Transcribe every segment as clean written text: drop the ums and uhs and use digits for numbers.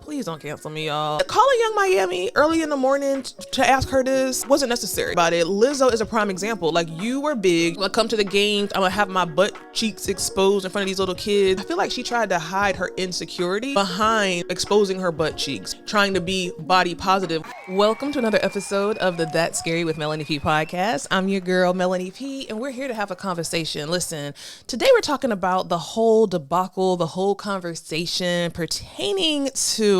Please don't cancel me, y'all. Calling Young Miami early in the morning to ask her this wasn't necessary. About it, Lizzo is a prime example. Like, you were big. I'm gonna come to the games. I'm gonna have my butt cheeks exposed in front of these little kids. I feel like she tried to hide her insecurity behind exposing her butt cheeks, trying to be body positive. Welcome to another episode of the That's Scary with Melanie P podcast. I'm your girl, Melanie P, and we're here to have a conversation. Listen, today we're talking about the whole debacle, the whole conversation pertaining to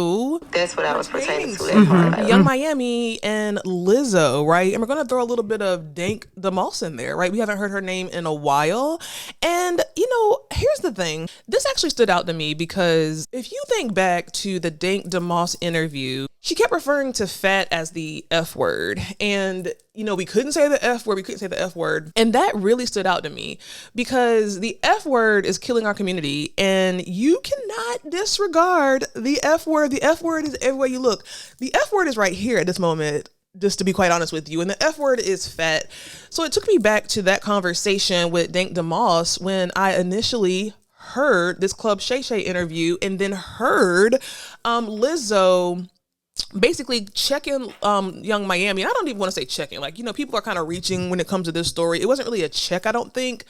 that's what I was pertaining to. That part. Young Miami and Lizzo, right? And we're going to throw a little bit of Dank DeMoss in there, right? We haven't heard her name in a while. And, you know, here's the thing. This actually stood out to me because if you think back to the Dank DeMoss interview, she kept referring to fat as the F word. And, you know, we couldn't say the F word. And that really stood out to me because the F word is killing our community and you cannot disregard the F word. The F word is everywhere you look. The F word is right here at this moment, just to be quite honest with you. And the F word is fat. So it took me back to that conversation with Dank DeMoss when I initially heard this Club Shay Shay interview and then heard Lizzo basically checking Young Miami. And I don't even want to say checking. Like, you know, people are kind of reaching when it comes to this story. It wasn't really a check, I don't think.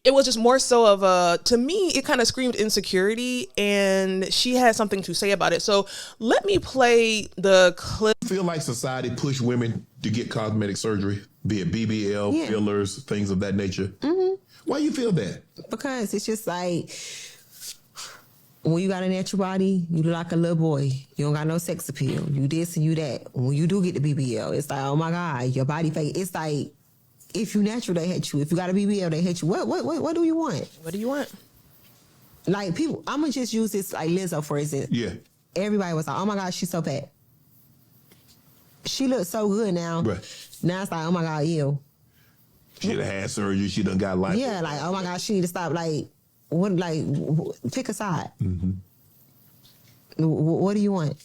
It was just more so of a, to me, it kind of screamed insecurity, and she had something to say about it. So let me play the clip. I feel like society pushed women to get cosmetic surgery, be it BBL, fillers, things of that nature. Mm-hmm. Why you feel that? Because it's just like, when you got a natural body, you look like a little boy. You don't got no sex appeal. You this and you that. When you do get the BBL, it's like, oh my God, your body fake. It's like, if you natural, they hate you. If you got a BBL, they hate you. What do you want? What do you want? Like, people, I'm going to just use this, like Lizzo, for instance. Yeah. Everybody was like, oh my God, she's so fat. She looks so good now. Right. Now it's like, oh my God, ew. She done had surgery. She done got life. Yeah, like, oh my God, she need to stop. Like, pick a side. Mm-hmm. What do you want?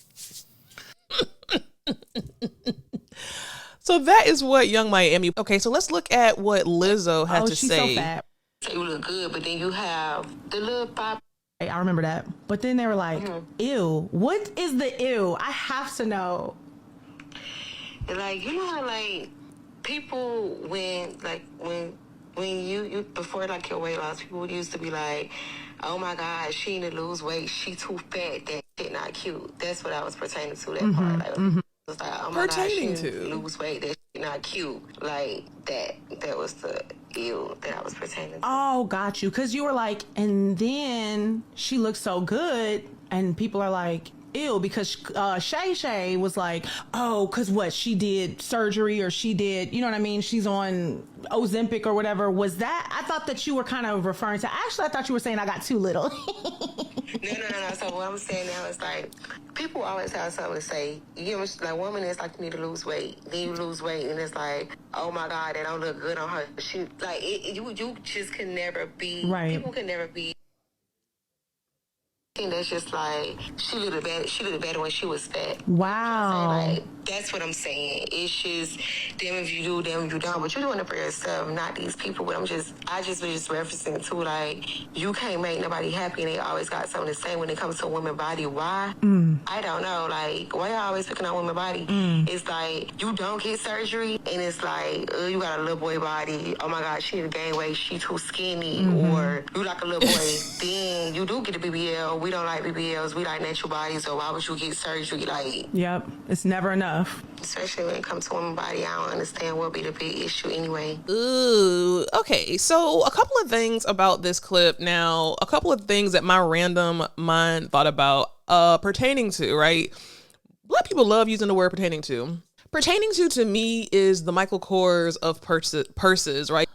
So that is what Young Miami. Okay, so let's look at what Lizzo had to she's say. So fat. You look good, but then you have the little pop. I remember that. But then they were like, ew. What is the ew? I have to know. Like, you know how, like, people, when you before, like, your weight loss, people used to be like, oh my God, she need to lose weight. She too fat. That shit not cute. That's what I was pertaining to, that part. Like, it was like, oh my God, she need to lose weight. That shit not cute. Like, that was the ew that I was pertaining to. Oh, got you. Because you were like, and then she looks so good. And people are like, ew, because Shay Shay was like, oh, because what, she did surgery or she did, you know what I mean? She's on Ozempic or whatever. Was that, I thought that you were kind of referring to, actually, I thought you were saying I got too little. No. So what I'm saying now is like, people always have something to say. You know, like, women is like, you need to lose weight. Then you lose weight and it's like, oh my God, that don't look good on her. She, like, you just can never be, right. People can never be. I think that's just like, she looked better when she was fat. Wow. Like, that's what I'm saying. It's just, damn if you do, damn if you don't. But you're doing it for yourself, not these people. But I just was just referencing to, like, you can't make nobody happy and they always got something to say when it comes to a woman's body. Why? I don't know. Like, why y'all always picking on women's body? It's like, you don't get surgery and it's like, you got a little boy body. Oh my God, she need to gain weight. She too skinny. Or you like a little boy. Then you do get a BBL. We don't like BBLs. We like natural bodies. So why would you get surgery? Like, yep, it's never enough. Especially when it comes to women's body, I don't understand what would be the big issue anyway. Ooh, okay. So a couple of things about this clip. Now, a couple of things that my random mind thought about pertaining to, right? Black people love using the word pertaining to. Pertaining to me is the Michael Kors of purses, right?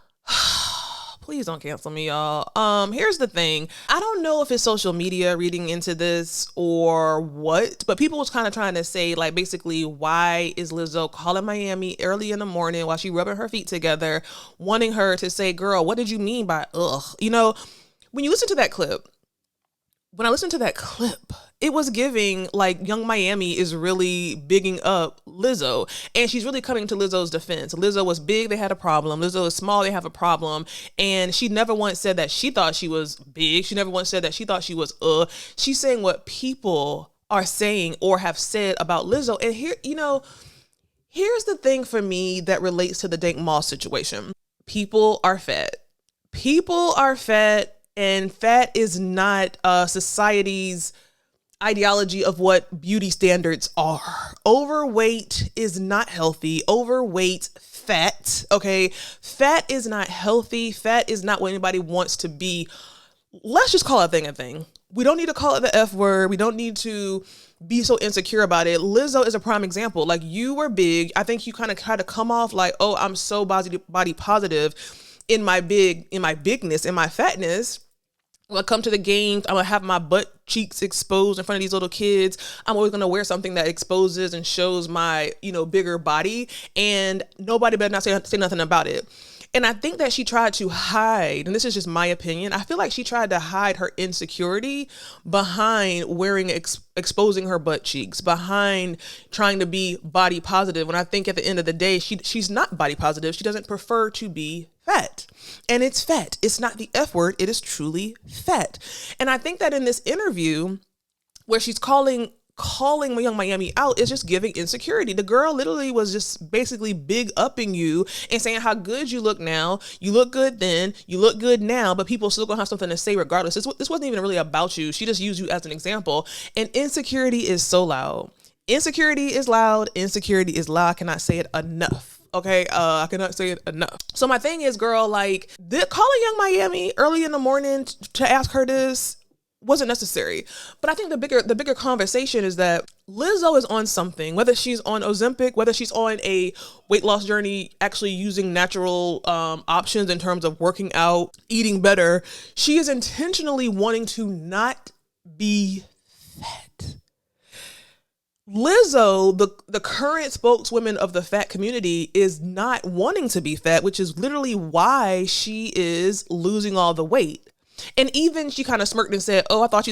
Please don't cancel me, y'all. Here's the thing. I don't know if it's social media reading into this or what, but people was kind of trying to say, like, basically, why is Lizzo calling Miami early in the morning while she rubbing her feet together, wanting her to say, girl, what did you mean by ugh? You know, when you listen to that clip, it was giving like Young Miami is really bigging up Lizzo, and she's really coming to Lizzo's defense. Lizzo was big, they had a problem. Lizzo is small, they have a problem. And she never once said that she thought she was big. She never once said that she thought she was She's saying what people are saying or have said about Lizzo. And here, here's the thing for me that relates to the Dank Moss situation. People are fat. People are fat, and fat is not society's ideology of what beauty standards are. Overweight is not healthy. Overweight, fat, okay? Fat is not healthy. Fat is not what anybody wants to be. Let's just call a thing a thing. We don't need to call it the F word. We don't need to be so insecure about it. Lizzo is a prime example. Like, you were big. I think you kind of had to come off like, oh, I'm so body positive in my bigness, in my fatness. When I come to the games, I'm gonna have my butt cheeks exposed in front of these little kids. I'm always gonna wear something that exposes and shows my, bigger body, and nobody better not say nothing about it. And I think that she tried to hide, and this is just my opinion, I feel like she tried to hide her insecurity behind exposing her butt cheeks, behind trying to be body positive. When I think at the end of the day, she's not body positive. She doesn't prefer to be fat. And it's fat. It's not the F word. It is truly fat. And I think that in this interview where she's calling Young Miami out, is just giving insecurity. The girl literally was just basically big upping you and saying how good you look now. You look good then, you look good now, but people still gonna have something to say regardless. This wasn't even really about you. She just used you as an example. And insecurity is so loud. Insecurity is loud. Insecurity is loud. I cannot say it enough. Okay, I cannot say it enough. So my thing is, girl, like, calling Young Miami early in the morning to ask her this wasn't necessary. But I think the bigger conversation is that Lizzo is on something, whether she's on Ozempic, whether she's on a weight loss journey, actually using natural options in terms of working out, eating better. She is intentionally wanting to not be fat. Lizzo, the current spokeswoman of the fat community, is not wanting to be fat, which is literally why she is losing all the weight. And even she kind of smirked and said, "Oh, I thought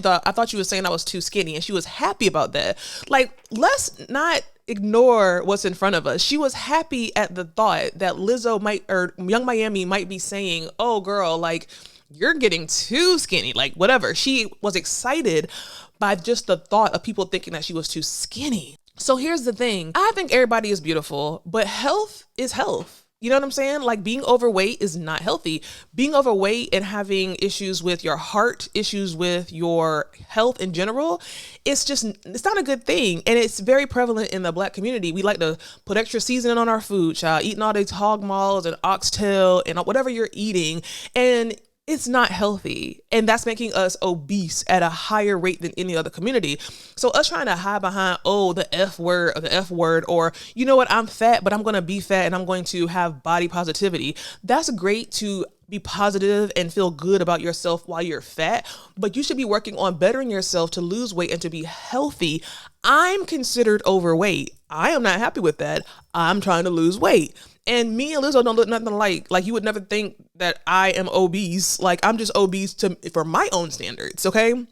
you were saying I was too skinny," and she was happy about that. Like, let's not ignore what's in front of us. She was happy at the thought that Lizzo or Young Miami might be saying, "Oh, girl, like, you're getting too skinny," like, whatever. She was excited by just the thought of people thinking that she was too skinny. So here's the thing. I think everybody is beautiful, but health is health. You know what I'm saying? Like, being overweight is not healthy. Being overweight and having issues with your heart, issues with your health in general, it's not a good thing. And it's very prevalent in the Black community. We like to put extra seasoning on our food, child, eating all these hog maws and oxtail and whatever you're eating. And it's not healthy. And that's making us obese at a higher rate than any other community. So us trying to hide behind, oh, the F word, or, you know what, I'm fat, but I'm going to be fat and I'm going to have body positivity. That's great to be positive and feel good about yourself while you're fat, but you should be working on bettering yourself to lose weight and to be healthy. I'm considered overweight. I am not happy with that. I'm trying to lose weight. And me and Lizzo don't look nothing alike. Like, you would never think that I am obese. Like, I'm just obese for my own standards, okay? And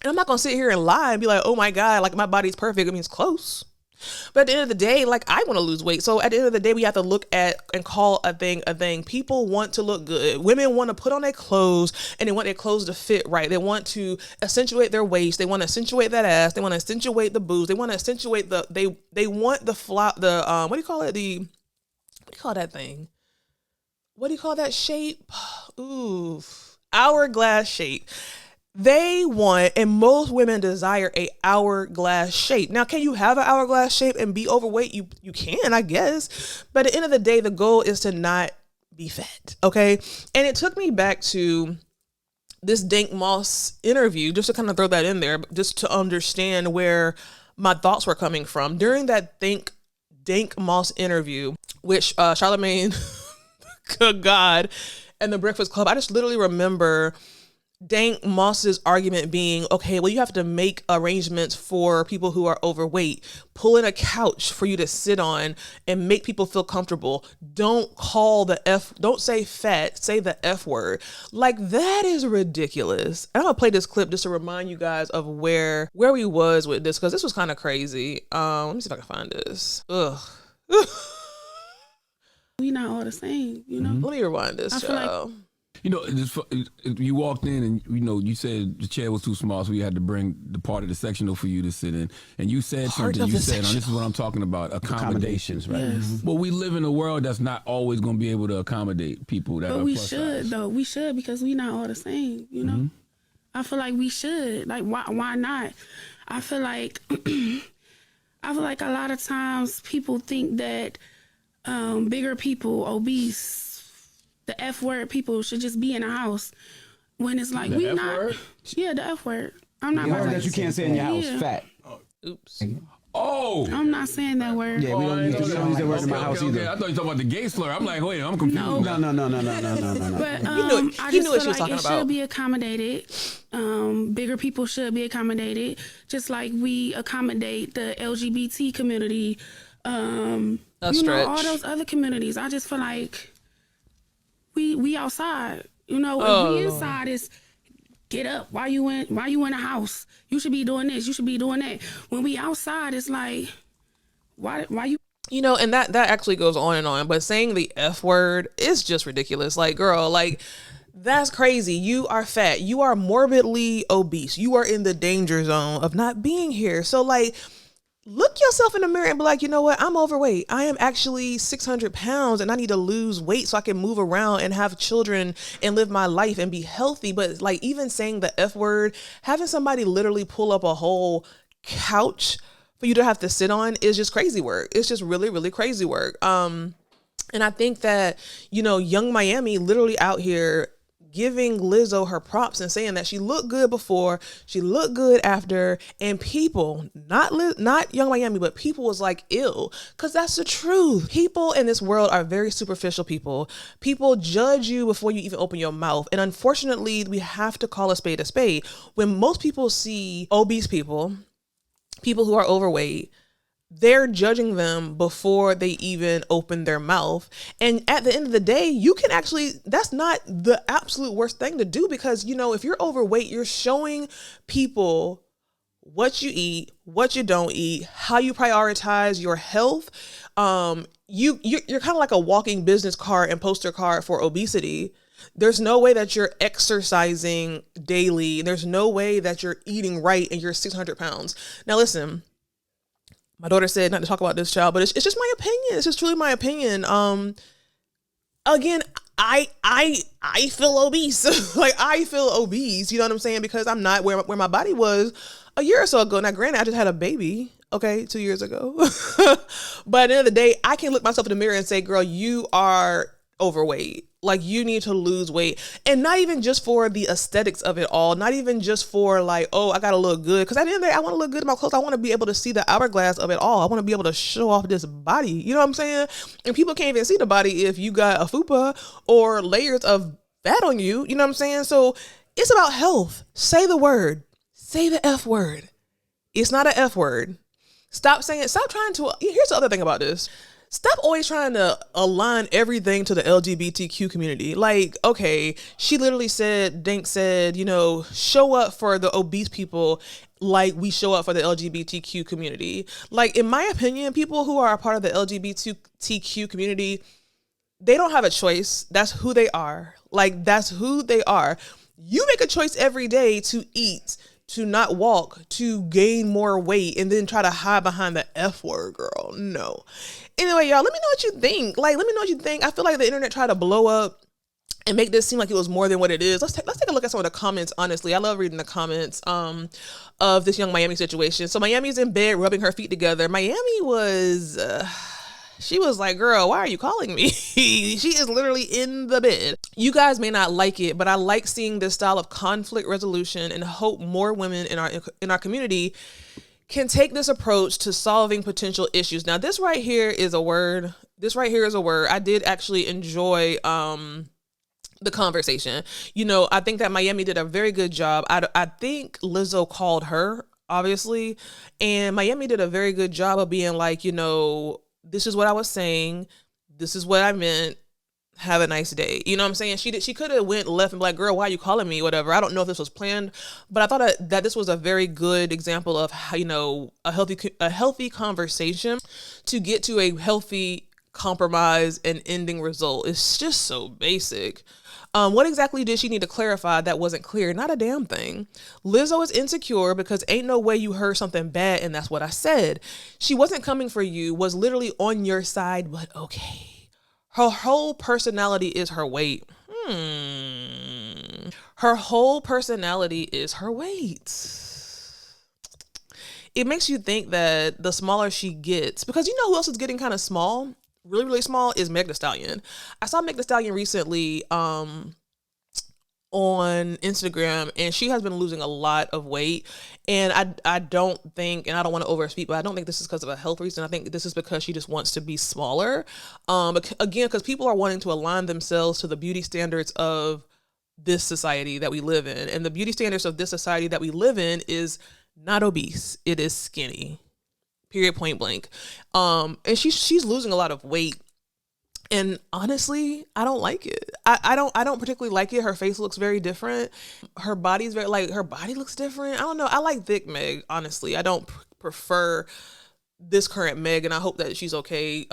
I'm not going to sit here and lie and be like, oh my God, like, my body's perfect. I mean, it's close. But at the end of the day, like, I want to lose weight. So at the end of the day, we have to look at and call a thing a thing. People want to look good. Women want to put on their clothes, and they want their clothes to fit right. They want to accentuate their waist. They want to accentuate that ass. They want to accentuate the boobs. They want to accentuate they want the flop, what do you call it? What do you call that thing? What do you call that shape? Ooh, hourglass shape. They want, and most women desire, a hourglass shape. Now, can you have an hourglass shape and be overweight? You can, I guess. But at the end of the day, the goal is to not be fat, okay? And it took me back to this Dank Moss interview, just to kind of throw that in there, just to understand where my thoughts were coming from. During that Dank Moss interview, which Charlamagne, good God, and the Breakfast Club, I just literally remember Dank Moss's argument being, okay, well, you have to make arrangements for people who are overweight. Pull in a couch for you to sit on and make people feel comfortable. Don't say fat, say the F word. Like, that is ridiculous. And I'm gonna play this clip just to remind you guys of where we was with this, because this was kind of crazy. Let me see if I can find this. Ugh. We not all the same, you know? Let me rewind this, I feel child. like You know, you walked in and, you know, you said the chair was too small, so you had to bring the part of the sectional for you to sit in. And you said something, you said, this is what I'm talking about, accommodations, right? Yes. Mm-hmm. But we live in a world that's not always going to be able to accommodate people that are But we plus should, size. though. We should, because we not all the same, you know? Mm-hmm. I feel like we should. Like, why not? I feel like a lot of times people think that bigger people, obese, the F word people should just be in a house, when it's like, we not. Word? Yeah, the F word. I'm not. The word that you can't say in your house. Fat. Oops. Oh. I'm not saying that word. Yeah, we don't use that word in my house either. I thought you talking about the gay slur. I'm like, wait, I'm confused. No. No. But I he just knew what feel she was like talking it about. should be accommodated. Bigger people should be accommodated, just like we accommodate the LGBT community. You know, all those other communities. I just feel like we outside. You know, if we inside, is get up. Why you in a house? You should be doing this. You should be doing that. When we outside, it's like, why you? You know, and that actually goes on and on. But saying the F word is just ridiculous. Like, girl, like, that's crazy. You are fat. You are morbidly obese. You are in the danger zone of not being here. So, like, look yourself in the mirror and be like, you know what? I'm overweight. I am actually 600 pounds and I need to lose weight so I can move around and have children and live my life and be healthy. But like, even saying the F word, having somebody literally pull up a whole couch for you to have to sit on is just crazy work. It's just really, really crazy work. And I think that, you know, Young Miami literally out here giving Lizzo her props and saying that she looked good before, she looked good after, and people, not Young Miami, but people was like, ew, because that's the truth. People in this world are very superficial people. People judge you before you even open your mouth. And unfortunately, we have to call a spade a spade. When most people see obese people who are overweight, they're judging them before they even open their mouth. And at the end of the day, you can actually, that's not the absolute worst thing to do, because, you know, if you're overweight, you're showing people what you eat, what you don't eat, how you prioritize your health. You're kind of like a walking business card and poster card for obesity. There's no way that you're exercising daily. There's no way that you're eating right and you're 600 pounds. Now, listen, my daughter said not to talk about this, child, but it's just my opinion. It's just truly my opinion. Again, I feel obese. Like, I feel obese, you know what I'm saying? Because I'm not where my body was a year or so ago. Now, granted, I just had a baby, okay, 2 years ago. But at the end of the day, I can look myself in the mirror and say, girl, you are overweight. Like, you need to lose weight. And not even just for the aesthetics of it all. Not even just for like, oh, I gotta look good. Because at the end of the day, I want to look good in my clothes. I want to be able to see the hourglass of it all. I want to be able to show off this body. You know what I'm saying? And people can't even see the body if you got a fupa or layers of fat on you. You know what I'm saying? So it's about health. Say the word. Say the F word. It's not an F word. Stop trying to, here's the other thing about this. Stop always trying to align everything to the LGBTQ community. Like, okay, she literally said, Dink said, you know, show up for the obese people like we show up for the LGBTQ community. Like, in my opinion, people who are a part of the LGBTQ community, they don't have a choice. That's who they are. Like, that's who they are. You make a choice every day to eat, to not walk, to gain more weight, and then try to hide behind the F word, girl. No. Anyway, y'all, let me know what you think. Like, let me know what you think. I feel like the internet tried to blow up and make this seem like it was more than what it is. Let's take a look at some of the comments, honestly. I love reading the comments of this Young Miami situation. So Miami's in bed rubbing her feet together. Miami was... she was like, girl, why are you calling me? She is literally in the bed. You guys may not like it, but I like seeing this style of conflict resolution and hope more women in our community can take this approach to solving potential issues. Now, this right here is a word. I did actually enjoy the conversation. You know, I think that Miami did a very good job. I think Lizzo called her, obviously, and Miami did a very good job of being like, you know, this is what I was saying. This is what I meant. Have a nice day. You know what I'm saying? She could have went left and be like, girl, why are you calling me? Whatever. I don't know if this was planned, but I thought that this was a very good example of how, you know, a healthy conversation to get to a healthy compromise, and ending result. It's just so basic. What exactly did she need to clarify that wasn't clear? Not a damn thing. Lizzo is insecure because ain't no way you heard something bad and that's what I said. She wasn't coming for you, was literally on your side, but okay. Her whole personality is her weight. Her whole personality is her weight. It makes you think that the smaller she gets, because you know who else is getting kind of small? Really, really small is Meg Thee Stallion. I saw Meg Thee Stallion recently on Instagram, and she has been losing a lot of weight. And I don't think, and I don't want to overspeak, but I don't think this is because of a health reason. I think this is because she just wants to be smaller. Again, because people are wanting to align themselves to the beauty standards of this society that we live in. And the beauty standards of this society that we live in is not obese. It is skinny. Period, point blank. And she's losing a lot of weight. And honestly, I don't like it. I don't particularly like it. Her face looks very different. Her body's her body looks different. I don't know. I like thick Meg, honestly. I don't prefer this current Meg, and I hope that she's okay.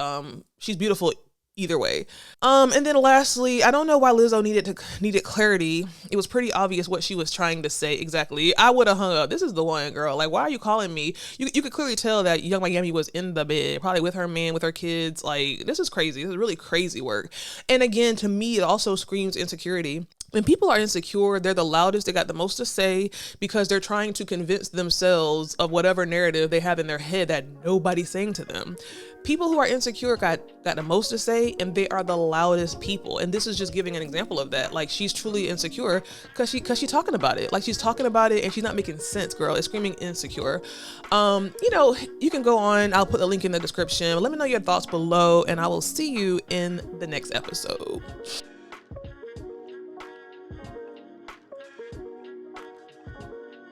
She's beautiful either way. And then lastly, I don't know why Lizzo needed clarity. It was pretty obvious what she was trying to say exactly. I would have hung up. This is the one, girl. Like, why are you calling me? You could clearly tell that Young Miami was in the bed, probably with her man, with her kids. Like, this is crazy. This is really crazy work. And again, to me, it also screams insecurity. When people are insecure, they're the loudest, they got the most to say because they're trying to convince themselves of whatever narrative they have in their head that nobody's saying to them. People who are insecure got the most to say, and they are the loudest people. And this is just giving an example of that. Like, she's truly insecure because she's talking about it. Like, she's talking about it and she's not making sense, girl. It's screaming insecure. You can go on. I'll put the link in the description. Let me know your thoughts below, and I will see you in the next episode.